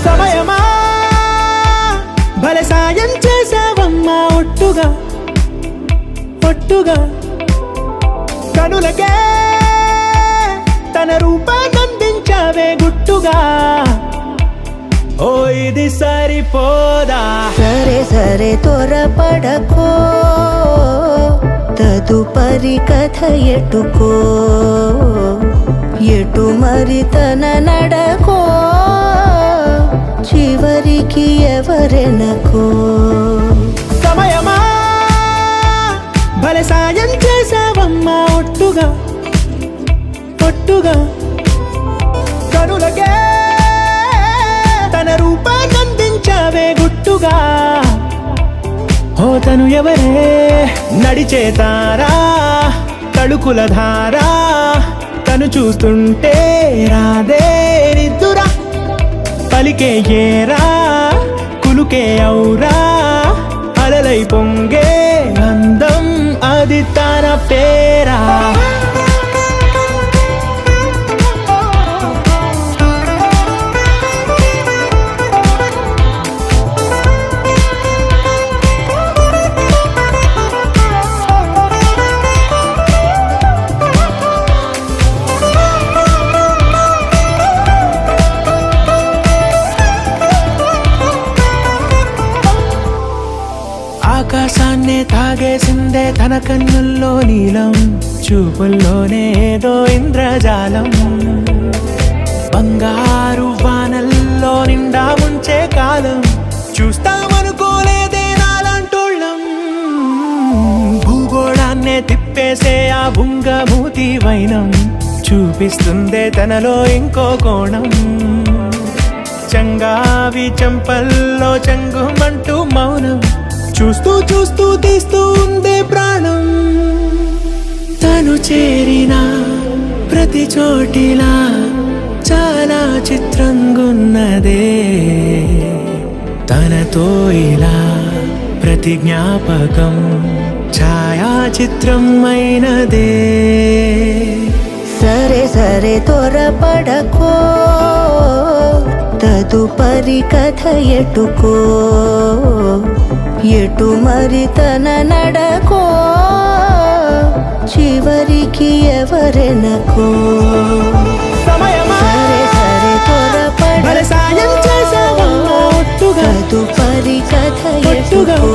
సమయమా భలే సాయం చేసావమ్మా ఒట్టుగా ఒట్టుగా కనులకే తన రూపాన్నందించావే గుట్టుగా ఓ ఇది సరిపోదా సరే సరే త్వరపడకో తదుపరి కథ ఎటుకో ఎటు మరి తన నడకో చివరికి ఎవరెనకో సమయమా భలే సాయం చేసావమ్మా ఒట్టుగా ఒట్టుగా కనులకే తన రూపాన్నందించావే గుట్టుగా ఓ తను ఎవరే నడిచే తారా తడుకుల ధారా తను చూస్తుంటే రాదే నిద్దురా పలికే ఏరా కులుకే ఔరా అలలై పొంగే అందం అది తన పేరా ఆకాశాన్నే తాగేసిందే తన కన్నుల్లో నీలం చూపుల్లోనే ఏదో ఇంద్రజాలం బంగారు వానల్లో నిండా ముంచే కాలం చూస్తామనుకోలేదే నాలంటోళ్ళం భూగోళాన్నే తిప్పేసే ఆ బుంగమూతి వైనం చూపిస్తుందే తనలో ఇంకో కోణం చంగావి చెంపల్లో చంగుమంటూ మౌనం చూస్తూ చూస్తూ తీస్తూ ఉందే ప్రాణం తను చేరిన ప్రతి చోటిలా చాలా చిత్రంగున్నదే తనతో ఇలా ప్రతి జ్ఞాపకం ఛాయాచిత్రం అయినదే సరే సరే త్వరపడకో తదుపరి కథ ఎటుకో ఎటు మరి తన నడకో చివరికి ఎవరెనకో సమయమా సరే సరే భలే సాయం చేసావమ్మా ఒట్టుగా తదుపరి కథ ఒట్టుగా ఎటుకో